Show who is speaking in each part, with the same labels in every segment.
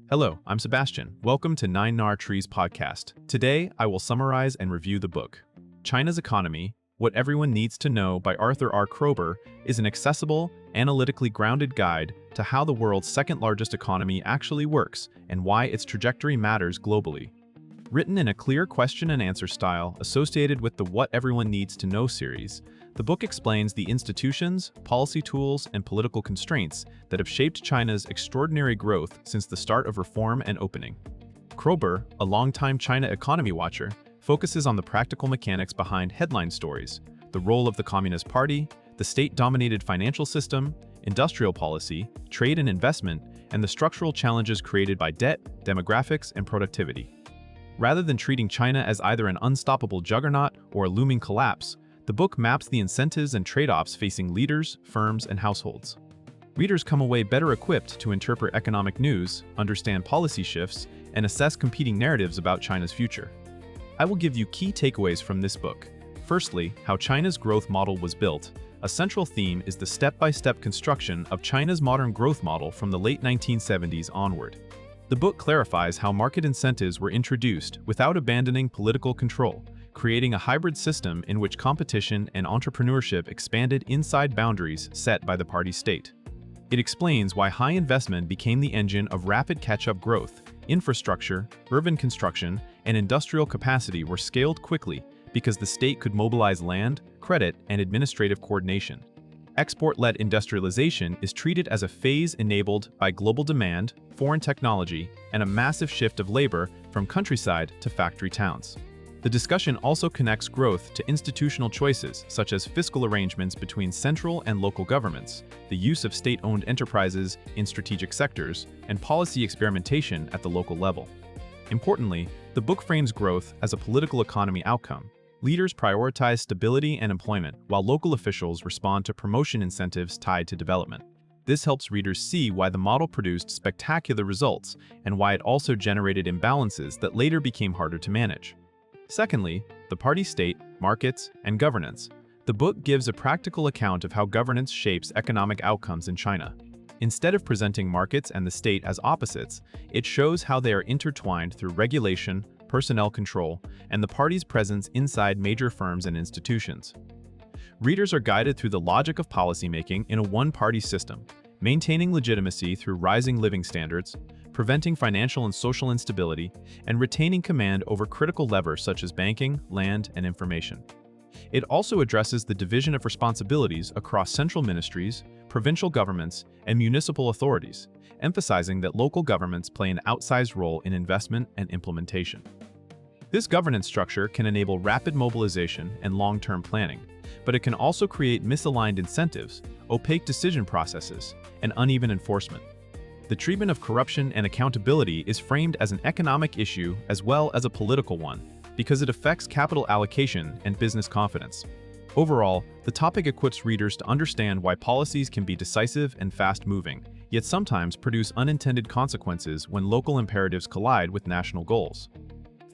Speaker 1: Hello, I'm Sebastian. Welcome to Nine Nar Trees podcast. Today, I will summarize and review the book. China's Economy, What Everyone Needs to Know by Arthur R. Kroeber is an accessible, analytically grounded guide to how the world's second-largest economy actually works and why its trajectory matters globally. Written in a clear question-and-answer style associated with the What Everyone Needs to Know series, the book explains the institutions, policy tools, and political constraints that have shaped China's extraordinary growth since the start of reform and opening. Kroeber, a longtime China economy watcher, focuses on the practical mechanics behind headline stories, the role of the Communist Party, the state-dominated financial system, industrial policy, trade and investment, and the structural challenges created by debt, demographics, and productivity. Rather than treating China as either an unstoppable juggernaut or a looming collapse, the book maps the incentives and trade-offs facing leaders, firms, and households. Readers come away better equipped to interpret economic news, understand policy shifts, and assess competing narratives about China's future. I will give you key takeaways from this book. Firstly, how China's growth model was built. A central theme is the step-by-step construction of China's modern growth model from the late 1970s onward. The book clarifies how market incentives were introduced without abandoning political control, creating a hybrid system in which competition and entrepreneurship expanded inside boundaries set by the party state. It explains why high investment became the engine of rapid catch-up growth. Infrastructure, urban construction, and industrial capacity were scaled quickly because the state could mobilize land, credit, and administrative coordination. Export-led industrialization is treated as a phase enabled by global demand, foreign technology, and a massive shift of labor from countryside to factory towns. The discussion also connects growth to institutional choices such as fiscal arrangements between central and local governments, the use of state-owned enterprises in strategic sectors, and policy experimentation at the local level. Importantly, the book frames growth as a political economy outcome. Leaders prioritize stability and employment, while local officials respond to promotion incentives tied to development. This helps readers see why the model produced spectacular results and why it also generated imbalances that later became harder to manage. Secondly, the party state, markets, and governance. The book gives a practical account of how governance shapes economic outcomes in China. Instead of presenting markets and the state as opposites, it shows how they are intertwined through regulation, personnel control, and the party's presence inside major firms and institutions. Readers are guided through the logic of policymaking in a one-party system, maintaining legitimacy through rising living standards, preventing financial and social instability, and retaining command over critical levers such as banking, land, and information. It also addresses the division of responsibilities across central ministries, provincial governments, and municipal authorities, emphasizing that local governments play an outsized role in investment and implementation. This governance structure can enable rapid mobilization and long-term planning, but it can also create misaligned incentives, opaque decision processes, and uneven enforcement. The treatment of corruption and accountability is framed as an economic issue as well as a political one, because it affects capital allocation and business confidence. Overall, the topic equips readers to understand why policies can be decisive and fast-moving, yet sometimes produce unintended consequences when local imperatives collide with national goals.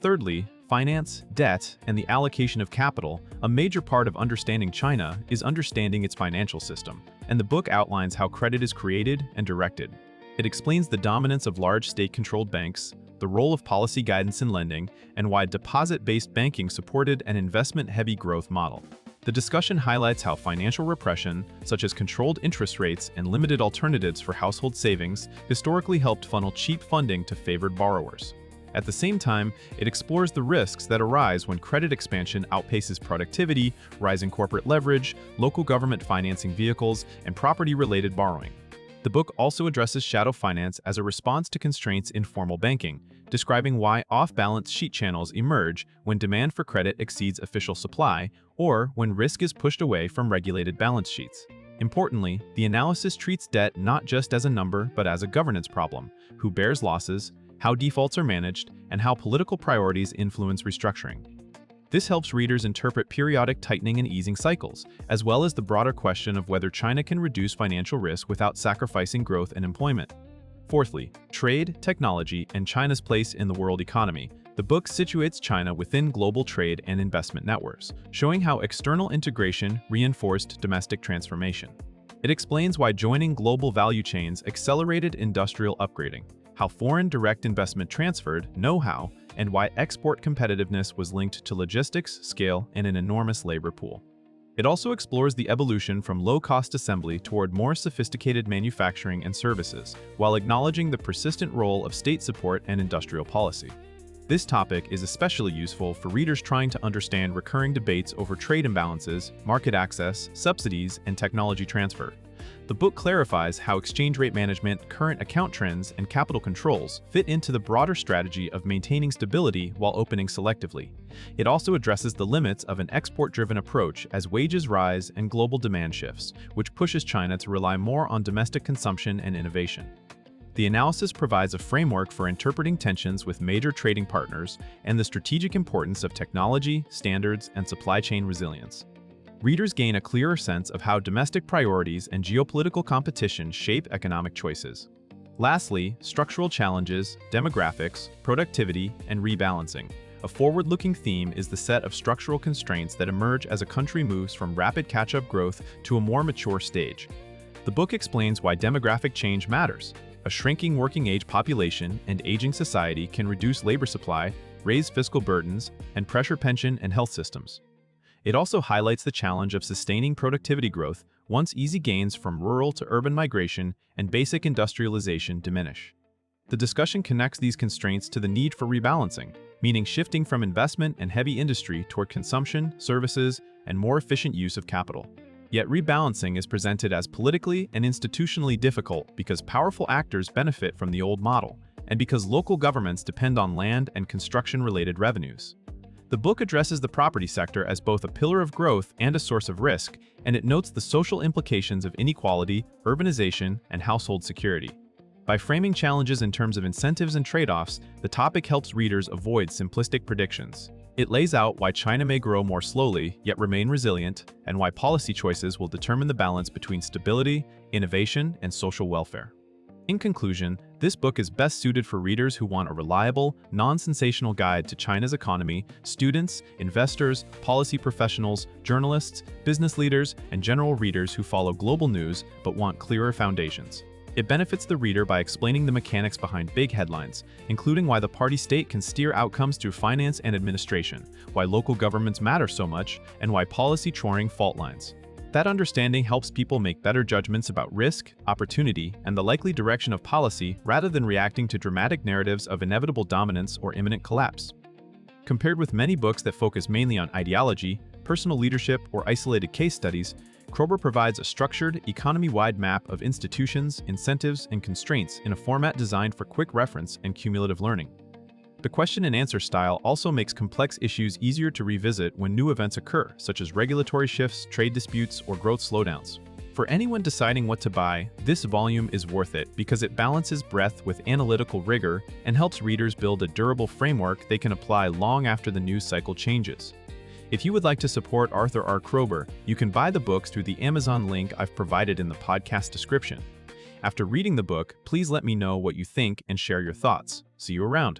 Speaker 1: Thirdly, finance, debt, and the allocation of capital. A major part of understanding China is understanding its financial system, and the book outlines how credit is created and directed. It explains the dominance of large state-controlled banks, the role of policy guidance in lending, and why deposit-based banking supported an investment-heavy growth model. The discussion highlights how financial repression, such as controlled interest rates and limited alternatives for household savings, historically helped funnel cheap funding to favored borrowers. At the same time, it explores the risks that arise when credit expansion outpaces productivity, rising corporate leverage, local government financing vehicles, and property-related borrowing. The book also addresses shadow finance as a response to constraints in formal banking, describing why off-balance sheet channels emerge when demand for credit exceeds official supply or when risk is pushed away from regulated balance sheets. Importantly, the analysis treats debt not just as a number but as a governance problem: who bears losses, how defaults are managed, and how political priorities influence restructuring. This helps readers interpret periodic tightening and easing cycles, as well as the broader question of whether China can reduce financial risk without sacrificing growth and employment. Fourthly, trade, technology, and China's place in the world economy. The book situates China within global trade and investment networks, showing how external integration reinforced domestic transformation. It explains why joining global value chains accelerated industrial upgrading, how foreign direct investment transferred know-how, and why export competitiveness was linked to logistics, scale, and an enormous labor pool. It also explores the evolution from low-cost assembly toward more sophisticated manufacturing and services, while acknowledging the persistent role of state support and industrial policy. This topic is especially useful for readers trying to understand recurring debates over trade imbalances, market access, subsidies, and technology transfer. The book clarifies how exchange rate management, current account trends, and capital controls fit into the broader strategy of maintaining stability while opening selectively. It also addresses the limits of an export-driven approach as wages rise and global demand shifts, which pushes China to rely more on domestic consumption and innovation. The analysis provides a framework for interpreting tensions with major trading partners and the strategic importance of technology, standards, and supply chain resilience. Readers gain a clearer sense of how domestic priorities and geopolitical competition shape economic choices. Lastly, structural challenges, demographics, productivity, and rebalancing. A forward-looking theme is the set of structural constraints that emerge as a country moves from rapid catch-up growth to a more mature stage. The book explains why demographic change matters. A shrinking working-age population and aging society can reduce labor supply, raise fiscal burdens, and pressure pension and health systems. It also highlights the challenge of sustaining productivity growth once easy gains from rural to urban migration and basic industrialization diminish. The discussion connects these constraints to the need for rebalancing, meaning shifting from investment and heavy industry toward consumption, services, and more efficient use of capital. Yet rebalancing is presented as politically and institutionally difficult because powerful actors benefit from the old model, and because local governments depend on land and construction-related revenues. The book addresses the property sector as both a pillar of growth and a source of risk, and it notes the social implications of inequality, urbanization, and household security. By framing challenges in terms of incentives and trade-offs, the topic helps readers avoid simplistic predictions. It lays out why China may grow more slowly, yet remain resilient, and why policy choices will determine the balance between stability, innovation, and social welfare. In conclusion, this book is best suited for readers who want a reliable, non-sensational guide to China's economy, students, investors, policy professionals, journalists, business leaders, and general readers who follow global news but want clearer foundations. It benefits the reader by explaining the mechanics behind big headlines, including why the party state can steer outcomes through finance and administration, why local governments matter so much, and why policy choring fault lines. That understanding helps people make better judgments about risk, opportunity, and the likely direction of policy rather than reacting to dramatic narratives of inevitable dominance or imminent collapse. Compared with many books that focus mainly on ideology, personal leadership, or isolated case studies, Kroeber provides a structured, economy-wide map of institutions, incentives, and constraints in a format designed for quick reference and cumulative learning. The question-and-answer style also makes complex issues easier to revisit when new events occur, such as regulatory shifts, trade disputes, or growth slowdowns. For anyone deciding what to buy, this volume is worth it because it balances breadth with analytical rigor and helps readers build a durable framework they can apply long after the news cycle changes. If you would like to support Arthur R. Kroeber, you can buy the books through the Amazon link I've provided in the podcast description. After reading the book, please let me know what you think and share your thoughts. See you around.